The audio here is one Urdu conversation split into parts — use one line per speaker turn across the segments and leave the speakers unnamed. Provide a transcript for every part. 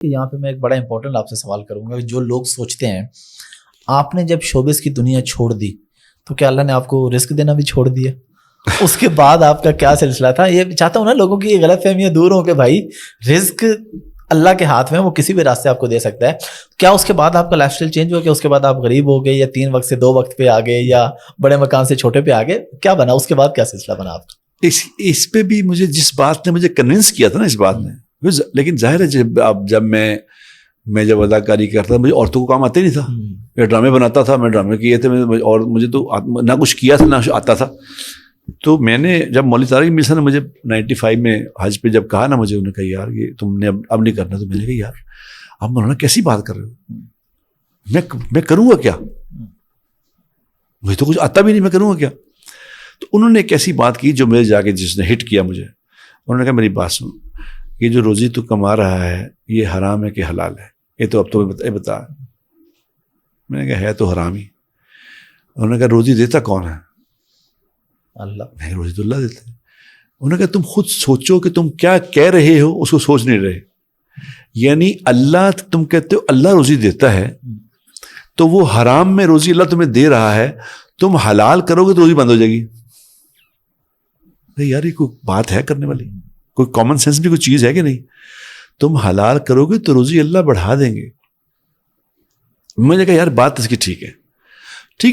یہاں پہ میں ایک بڑا امپورٹنٹ آپ سے سوال کروں گا کہ جو لوگ سوچتے ہیں آپ نے جب شوبز کی دنیا چھوڑ دی تو کیا اللہ نے آپ کو رزق دینا بھی چھوڑ دیا؟ اس کے بعد آپ کا کیا سلسلہ تھا؟ یہ چاہتا ہوں نا لوگوں کی یہ غلط فہمیاں دور ہوں کہ بھائی رزق اللہ کے ہاتھ میں، وہ کسی بھی راستے آپ کو دے سکتا ہے. کیا اس کے بعد آپ کا لائف اسٹائل چینج ہوا کہ اس کے بعد آپ غریب ہو گئے، یا 3 وقت سے 2 وقت پہ آ گئے، یا بڑے مکان سے چھوٹے پہ آ گئے؟ کیا بنا اس کے بعد، کیا سلسلہ بنا آپ کا؟
اس پہ بھی مجھے جس بات نے مجھے کنونس کیا تھا نا اس بات نے، لیکن ظاہر ہے جب میں جب اداکاری کرتا تھا مجھے عورتوں کو کام آتے نہیں تھا. میں ڈرامے بناتا تھا، میں ڈرامے کیے تھے، اور مجھے تو نہ کچھ کیا تھا نہ آتا تھا. تو میں نے جب مولوی طارق میاں صاحب نے مجھے 95 میں حج پہ جب کہا نا، مجھے انہوں نے کہا یار یہ تم نے اب نہیں کرنا. تو میں نے کہا یار اب مولانا کیسی بات کر رہے ہو، میں کروں گا کیا، مجھے تو کچھ آتا بھی نہیں، میں کروں گا کیا. تو انہوں نے ایک ایسی بات کی جو میرے جا کے جس نے ہٹ کیا مجھے. انہوں نے کہا میری بات سن، یہ جو روزی تو کما رہا ہے یہ حرام ہے کہ حلال ہے، یہ تو اب تو بتا. میں نے کہا ہے تو حرام ہی. انہوں نے کہا روزی دیتا کون ہے؟
اللہ.
نہیں، روزی تو اللہ دیتا ہے. انہوں نے کہا تم خود سوچو کہ تم کیا کہہ رہے ہو، اس کو سوچ نہیں رہے. یعنی اللہ، تم کہتے ہو اللہ روزی دیتا ہے، تو وہ حرام میں روزی اللہ تمہیں دے رہا ہے، تم حلال کرو گے تو روزی بند ہو جائے گی. یار یہ کوئی بات ہے کرنے والی؟ کوئی کامن سینس بھی کوئی چیز ہے کہ نہیں؟ تم حلال کرو گے تو روزی اللہ بڑھا دیں گے. میں نے کہا یار بات اس کی ٹھیک ہے.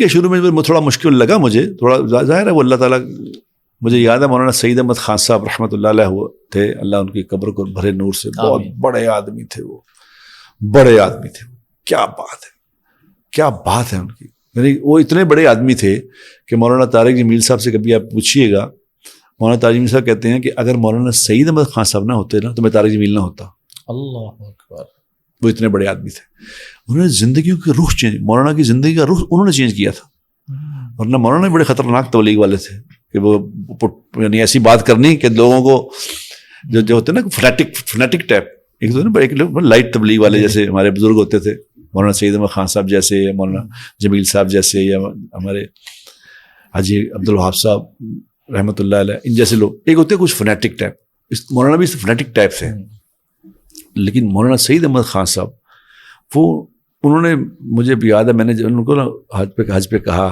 شروع میں تھوڑا مشکل لگا مجھے، تھوڑا ظاہر ہے وہ اللہ تعالیٰ. مجھے یاد ہے مولانا سعید احمد خان صاحب رحمۃ اللہ علیہ وہ تھے، اللہ ان کی قبر کو بھرے نور سے. بہت بڑے آدمی تھے وہ، بڑے آدمی تھے. کیا بات ہے ان کی. یعنی وہ اتنے بڑے آدمی تھے کہ مولانا طارق جمیل صاحب سے کبھی آپ پوچھیے گا، مولانا طارق جمیل صاحب کہتے ہیں کہ اگر مولانا سعید احمد خان صاحب نہ ہوتے نا تو میں طارق جمیل نہ ہوتا.
اللہ اکبر.
وہ اتنے بڑے آدمی تھے. انہوں نے زندگیوں کی رخ چینج، مولانا کی زندگی کا رخ انہوں نے چینج کیا تھا. ورنہ مولانا بڑے خطرناک تبلیغ والے تھے کہ وہ یعنی ایسی بات کرنی کہ لوگوں کو جو ہوتے ہیں نا فنیٹک ٹائپ، ایک تو ایک لائٹ تبلیغ والے جیسے ہمارے بزرگ ہوتے تھے، مولانا سعید احمد خان صاحب جیسے، یا مولانا جمیل صاحب جیسے، یا ہمارے حاجی عبدالوہاب صاحب رحمۃ اللہ علیہ، ان جیسے لوگ. ایک ہوتے کچھ فنیٹک ٹائپ، مولانا بھی فنیٹک ٹائپ تھے. لیکن مولانا سعید احمد خان صاحب وہ انہوں نے، مجھے بھی یاد ہے میں نے ان کو نا حج پہ کہا،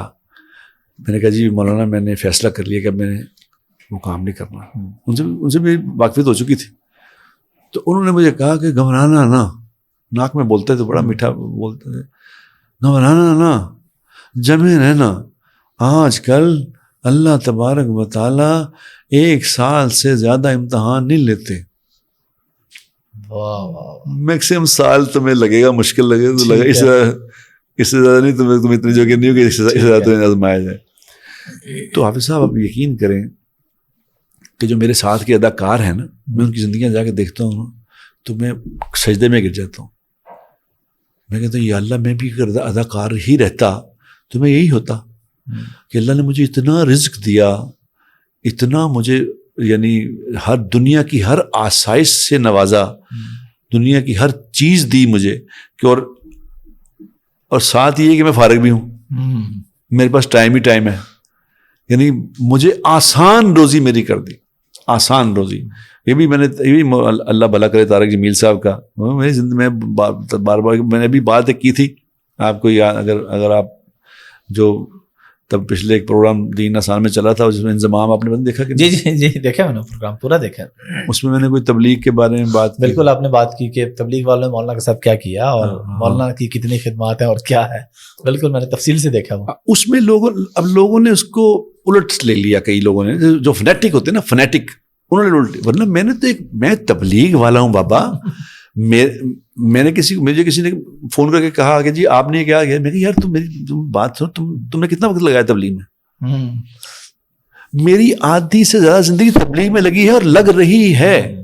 میں نے کہا جی مولانا میں نے فیصلہ کر لیا کہ میں نے وہ کام نہیں کرنا. ان سے بھی واقفیت ہو چکی تھی. تو انہوں نے مجھے کہا کہ گھبرانا نا، ناک میں بولتے تھے بڑا میٹھا بولتے تھے، گھبرانا نا، جمے رہنا. آج کل اللہ تبارک و تعالیٰ 1 سال سے زیادہ امتحان نہیں لیتے. میکسیمم سال تمہیں لگے گا، مشکل لگے تو لگے، اس سے زیادہ نہیں. تم اتنی جگہ نہیں ہو کہ اس سے زیادہ تمہیں آزمایا جائے. تو حافظ صاحب آپ یقین کریں کہ جو میرے ساتھ کے اداکار ہیں نا، میں ان کی زندگیاں جا کے دیکھتا ہوں تو میں سجدے میں گر جاتا ہوں. میں کہتا ہوں یا اللہ میں بھی اگر اداکار ہی رہتا تو میں یہی ہوتا کہ اللہ نے مجھے اتنا رزق دیا، اتنا مجھے یعنی ہر دنیا کی ہر آسائش سے نوازا، دنیا کی ہر چیز دی مجھے کہ اور ساتھ یہ کہ میں فارغ بھی ہوں، میرے پاس ٹائم ہی ٹائم ہے. یعنی مجھے آسان روزی میری کر دی، آسان روزی. یہ بھی اللہ بھلا کرے طارق جمیل صاحب کا، میری زندگی میں بار بار میں نے بھی بات کی تھی آپ کو یاد، اگر آپ جو تب پچھلے ایک پروگرام دین آسان میں چلا تھا، اس میں انضمام آپ نے دیکھا کہ
جی دیکھا میں نے، پروگرام پورا دیکھا.
اس میں نے کوئی تبلیغ کے بارے میں بات کی.
بالکل آپ نے بات کی کہ تبلیغ والوں نے مولانا کے ساتھ کیا کیا اور مولانا کی کتنی خدمات ہیں اور کیا ہے. بالکل میں نے تفصیل سے دیکھا وہ. اس میں
لوگوں نے اس کو الٹ لے لیا. کئی لوگوں نے جو فنیٹک ہوتے ہیں نا، فنیٹک، انہوں نے الٹ. ورنہ میں نے تو میں تبلیغ والا ہوں بابا. میں نے کسی نے فون کر کے کہا کہ جی آپ نے کیا کیا. میں کہ یار تم میری بات سن، تم نے کتنا وقت لگایا تبلیغ میں؟ میری آدھی سے زیادہ زندگی تبلیغ میں لگی ہے اور لگ رہی ہے.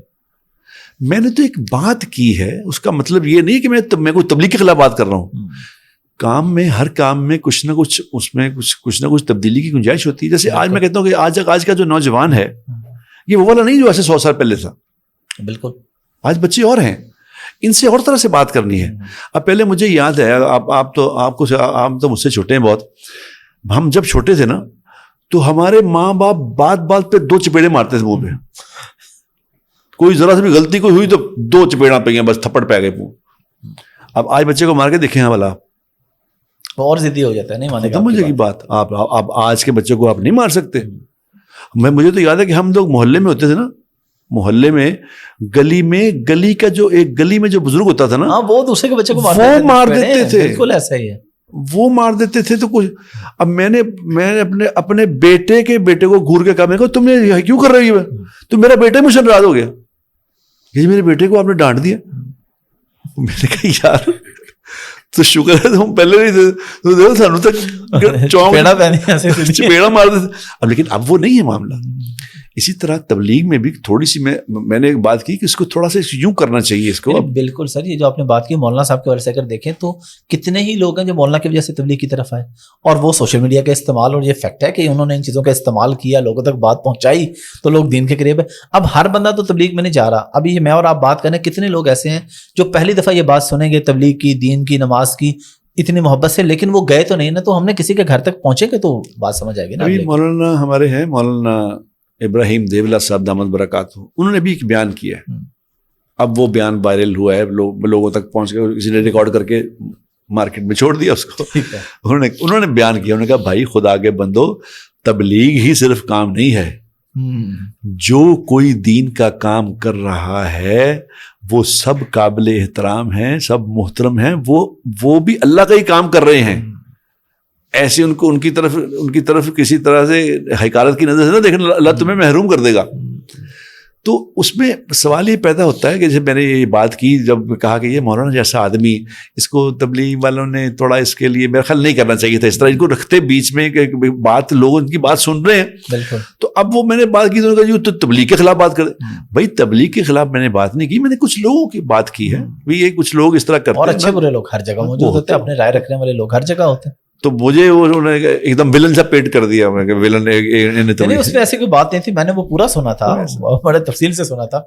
میں نے تو ایک بات کی ہے، اس کا مطلب یہ نہیں کہ میں کوئی تبلیغ کے خلاف بات کر رہا ہوں. کام میں، ہر کام میں کچھ نہ کچھ، اس میں کچھ نہ کچھ تبدیلی کی گنجائش ہوتی ہے. جیسے آج میں کہتا ہوں کہ آج کا جو نوجوان ہے یہ وہ والا نہیں جو ایسے 100 سال پہلے تھا.
بالکل
آج بچے اور ہیں، ان سے اور طرح سے بات کرنی ہے. اب پہلے مجھے یاد ہے، آپ تو مجھ سے چھوٹے ہیں بہت. ہم جب چھوٹے تھے نا تو ہمارے ماں باپ بات پہ 2 چپیڑے مارتے تھے منہ پہ. کوئی ذرا سی بھی غلطی کوئی ہوئی تو 2 چپیڑاں پہ گئیں، بس تھپڑ پہ گئے. اب آج بچے کو مار کے دیکھیں والا
اور ضدی ہو جاتا ہے، نہیں مانے گا.
ختم ہو جائے گی بات. آپ آج کے بچے کو آپ نہیں مار سکتے. مجھے تو یاد ہے کہ ہم لوگ محلے میں ہوتے تھے نا، محلے میں گلی کا جو ایک گلی میں جو بزرگ ہوتا تھا نا،
وہ دوسرے کے بچے کو
وہ مار دیتے تھے.
بالکل ایسا ہی ہے،
وہ مار دیتے تھے. تو کچھ اب میں نے اپنے بیٹے کو گھور کے کہا، میں کہا تم نے کیوں کر رہی ہے؟ تو میرا بیٹا مجھ سے ناراض ہو گیا کہ میرے بیٹے کو آپ نے ڈانٹ دیا. میں نے کہا یار تو شکر ہے ہم پہلے نہیں تھے، سانو تک چپیڑا مار دیتے. اب لیکن اب وہ نہیں ہے معاملہ. اسی طرح تبلیغ میں بھی تھوڑی سی میں نے ایک بات کی کہ اس کو تھوڑا سا یوں کرنا چاہیے اس کو.
بالکل سر، یہ جو آپ نے بات کی مولانا صاحب کے حوالے سے اگر دیکھیں تو کتنے ہی لوگ ہیں جو مولانا کی وجہ سے تبلیغ کی طرف آئے، اور وہ سوشل میڈیا کا استعمال، اور یہ فیکٹ ہے کہ انہوں نے ان چیزوں کا استعمال کیا، لوگوں تک بات پہنچائی تو لوگ دین کے قریب ہے. اب ہر بندہ تو تبلیغ میں نہیں جا رہا. ابھی میں اور آپ بات کریں، کتنے لوگ ایسے ہیں جو پہلی دفعہ یہ بات سنیں گے تبلیغ کی، دین کی، نماز کی، اتنی محبت سے، لیکن وہ گئے تو نہیں نا. تو ہم نے کسی کے گھر تک پہنچے گے تو بات سمجھ آئے گی نا.
مولانا ہمارے ہیں مولانا ابراہیم دیولا صاحب دامت برکاتہ، انہوں نے بھی ایک بیان کیا ہے. اب وہ بیان وائرل ہوا ہے، لوگوں تک پہنچ گیا، کسی نے ریکارڈ کر کے مارکیٹ میں چھوڑ دیا اس کو. انہوں نے بیان کیا، انہوں نے کہا بھائی خدا کے بندو، تبلیغ ہی صرف کام نہیں ہے. جو کوئی دین کا کام کر رہا ہے وہ سب قابل احترام ہیں، سب محترم ہیں. وہ بھی اللہ کا ہی کام کر رہے ہیں. ایسے ان کی طرف کسی طرح سے حقارت کی نظر سے نہ دیکھنا، اللہ تمہیں محروم کر دے گا. تو اس میں سوال یہ پیدا ہوتا ہے کہ جیسے میں نے یہ بات کی، جب کہا کہ یہ مولانا جیسا آدمی، اس کو تبلیغ والوں نے تھوڑا اس کے لیے میرا خیال نہیں کرنا چاہیے تھا. اس طرح ان کو رکھتے بیچ میں کہ بات، لوگ ان کی بات سن رہے ہیں. تو اب وہ میں نے بات کی تو تو تبلیغ کے خلاف بات کرے. بھائی تبلیغ کے خلاف میں نے بات نہیں کی، میں نے کچھ لوگوں کی بات کی ہے. یہ کچھ لوگ اس طرح کرتے ہیں،
اور اچھے برے لوگ ہر جگہ موجود ہوتے ہیں، اپنے رائے رکھنے والے لوگ ہر جگہ ہوتے ہیں.
تو مجھے انہوں نے ایک دم ولن سا پیٹ کر دیا. میں کہ ولن،
اس میں ایسی کوئی بات نہیں تھی، میں نے وہ پورا سنا تھا، بڑے تفصیل سے سنا تھا.